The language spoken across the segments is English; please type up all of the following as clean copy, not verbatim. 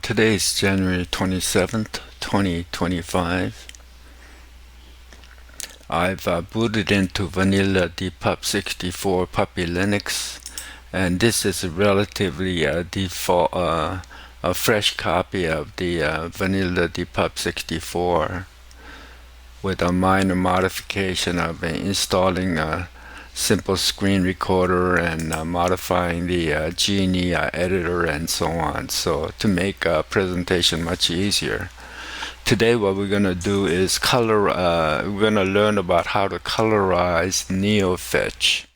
Today is January 27th, 2025. I've booted into vanilla dpub 64 puppy Linux, and this is a relatively default, a fresh copy of the vanilla dpub 64 with a minor modification of installing a simple screen recorder and modifying the geany editor and so on, so to make a presentation much easier. Today what we're going to do is we're going to learn about how to colorize Neofetch.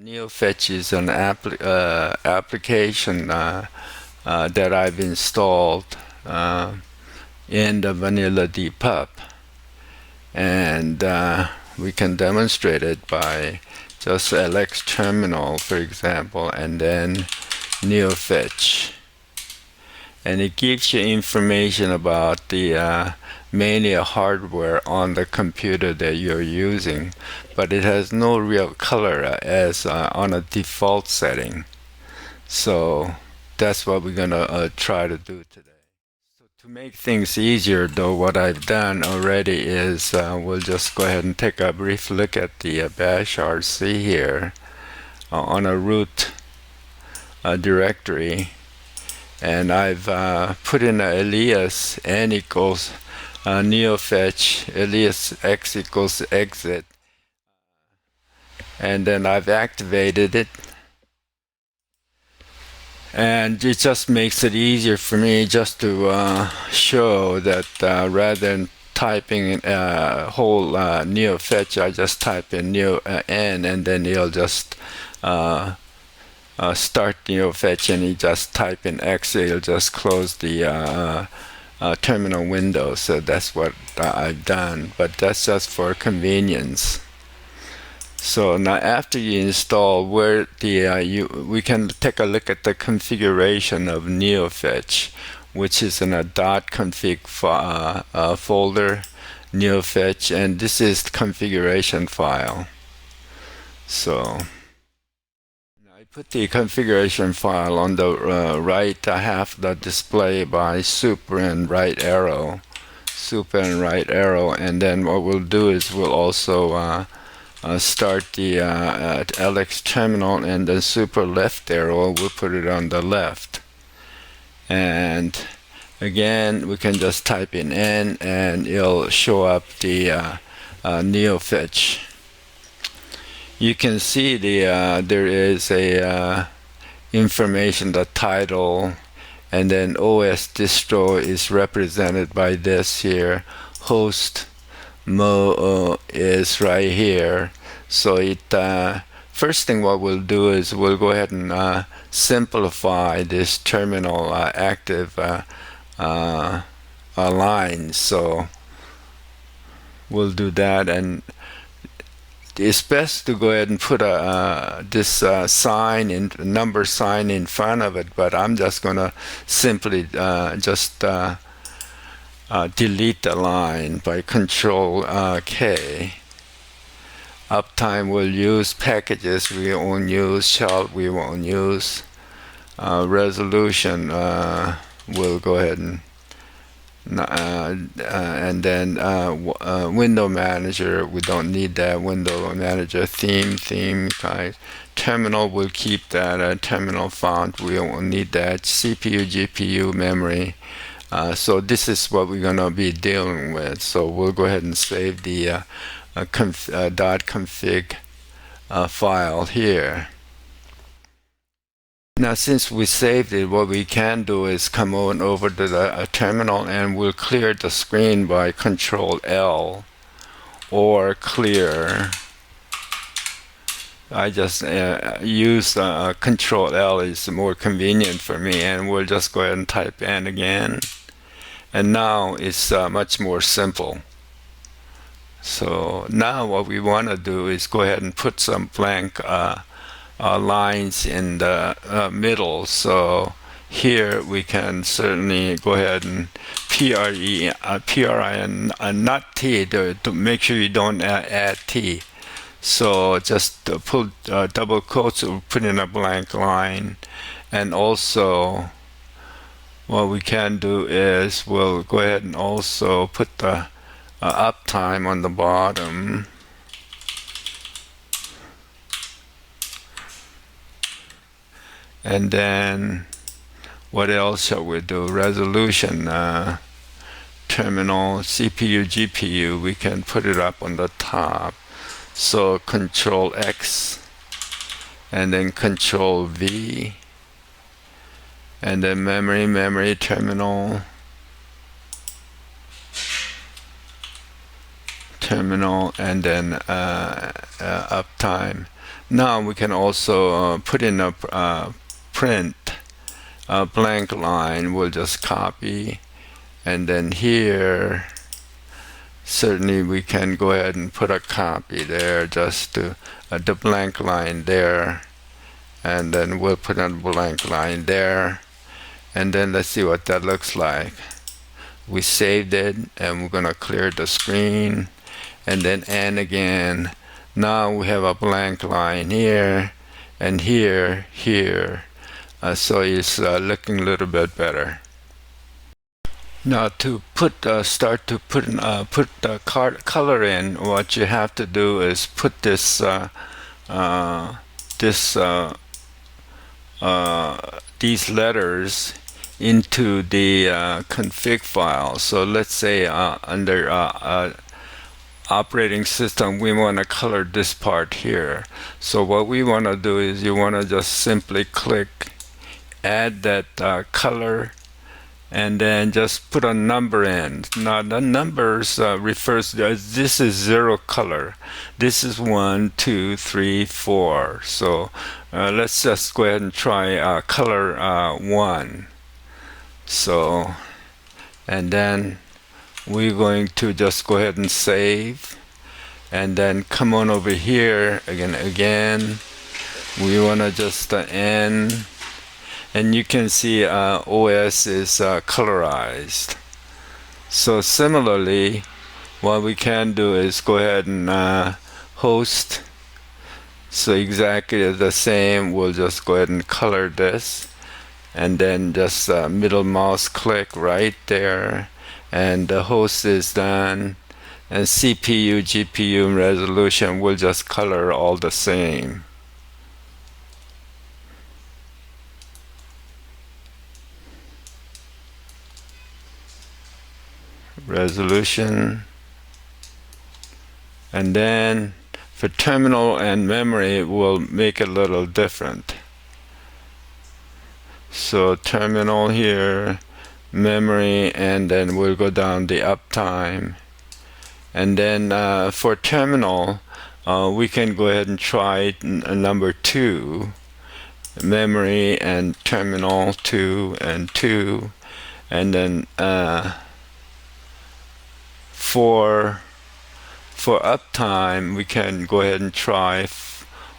Neofetch is an application that I've installed in the vanilla dpub, and we can demonstrate it by just LX terminal, for example, and then Neofetch. And it gives you information about the mainly hardware on the computer that you're using, but it has no real color as on a default setting. So that's what we're gonna try to do today. To make things easier, though, what I've done already is we'll just go ahead and take a brief look at the bashrc here on a root directory, and I've put in an alias n equals neofetch alias x equals exit, and then I've activated it. And it just makes it easier for me just to show that rather than typing whole Neofetch, I just type in neo n, and then it'll just start Neofetch, and you just type in x, it'll just close the terminal window. So that's what I've done, but that's just for convenience. So now after you install where the we can take a look at the configuration of Neofetch, which is in a .config folder, Neofetch, and this is the configuration file. So I put the configuration file on the right half of the display by super and right arrow, and then what we'll do is we'll also start the LX terminal, and the super left arrow, we'll put it on the left. And again, we can just type in n, and it'll show up the Neofetch. You can see there is a information, the title, and then OS distro is represented by this here. Host Mo is right here. So it first thing what we'll do is we'll go ahead and simplify this terminal active line. So we'll do that, and it's best to go ahead and put this number sign in front of it, but I'm just gonna simply delete the line by Control K. Uptime we'll use, packages we won't use, shell we won't use, resolution we'll go ahead and then window manager, we don't need that. Window manager, theme guys, terminal we'll keep that, terminal font we won't need that, CPU, GPU, memory. So this is what we're going to be dealing with. So we'll go ahead and save the .config file here. Now since we saved it, what we can do is come on over to the terminal, and we'll clear the screen by Control L or clear. I just use Control L, is more convenient for me, and we'll just go ahead and type n again. And now it's much more simple. So now what we want to do is go ahead and put some blank lines in the middle. So here we can certainly go ahead and PRI and not T, to make sure you don't add T. So just put double quotes, put in a blank line, and also what we can do is we'll go ahead and also put the uptime on the bottom. And then what else shall we do? Resolution, terminal, CPU, GPU, we can put it up on the top. So Control X and then Control V, and then memory, terminal, and then uptime. Now we can also put in a print, a blank line. We'll just copy, and then here certainly we can go ahead and put a copy there, just to the blank line there, and then we'll put a blank line there, and then let's see what that looks like. We saved it, and we're gonna clear the screen, and then end again. Now we have a blank line here and here, so it's looking a little bit better. Now to start to put the color in, what you have to do is put this these letters into the config file. So let's say under operating system, we want to color this part here. So what we want to do is you want to just simply click add that color, and then just put a number in. Now the numbers refers to, this is 0 color, this is 1, 2, 3, 4. So let's just go ahead and try color 1. So, and then we're going to just go ahead and save, and then come on over here again. We want to just end, and you can see OS is colorized. So similarly, what we can do is go ahead and host. So exactly the same, we'll just go ahead and color this, and then just middle mouse click right there, and the host is done, and CPU, GPU, and resolution will just color all the same. Resolution, and then for terminal and memory we'll make it a little different. So terminal here, memory, and then we'll go down the uptime, and then for terminal we can go ahead and try number 2, memory and terminal 2 and 2, and then for uptime we can go ahead and try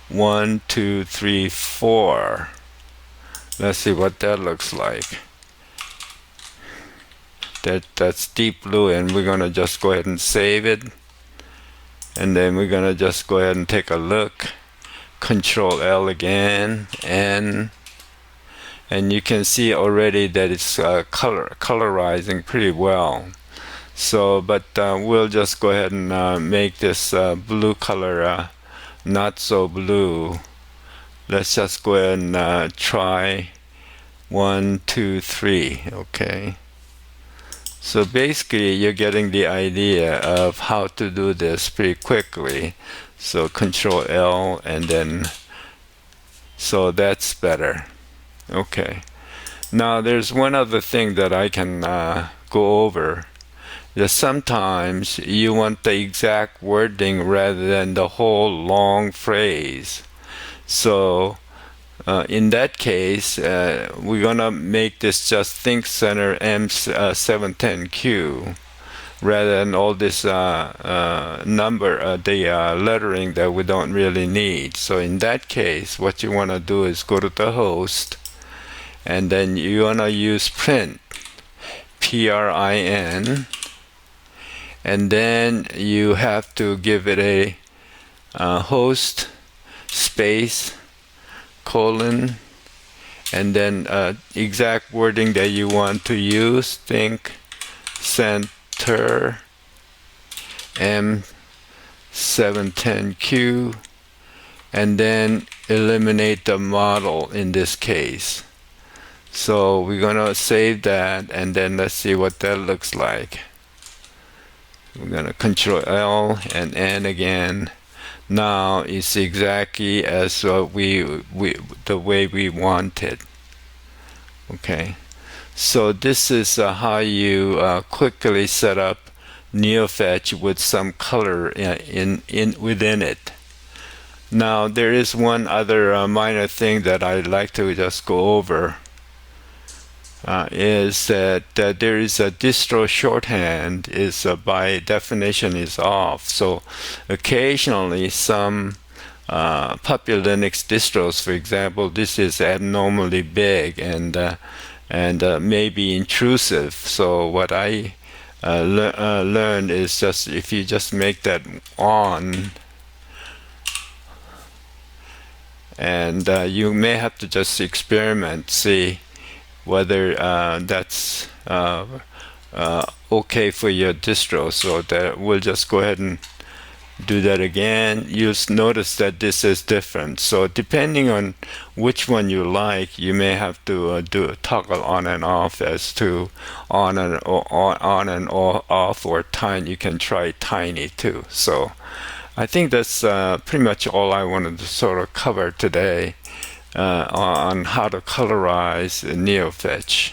1, 2, 3, 4. Let's see what that looks like. That's deep blue, and we're gonna just go ahead and save it, and then we're gonna just go ahead and take a look. Control L again, and you can see already that it's colorizing pretty well. So, but we'll just go ahead and make this blue color not so blue. Let's just go ahead and try 1, 2, 3. Okay. So basically, you're getting the idea of how to do this pretty quickly. So Control L, and then, so that's better. Okay. Now there's one other thing that I can go over. That sometimes you want the exact wording rather than the whole long phrase. So in that case, we're gonna make this just Think Center M710Q rather than all this lettering that we don't really need. So in that case, what you want to do is go to the host, and then you want to use print, PRIN, and then you have to give it a host space : and then exact wording that you want to use. Think center M710Q, and then eliminate the model in this case. So we're gonna save that, and then let's see what that looks like. We're gonna Control L and N again. Now it's exactly as the way we want it. Okay, so this is how you quickly set up Neofetch with some color within it. Now there is one other minor thing that I'd like to just go over. Is that there is a distro shorthand is by definition is off. So occasionally some popular Linux distros, for example, this is abnormally big and maybe intrusive. So what I learned is just if you just make that on, and you may have to just experiment, see whether that's okay for your distro. So that we'll just go ahead and do that again. You'll notice that this is different. So depending on which one you like, you may have to do a toggle on and off as to on and off, or tiny. You can try tiny too. So I think that's pretty much all I wanted to sort of cover today on how to colorize Neofetch.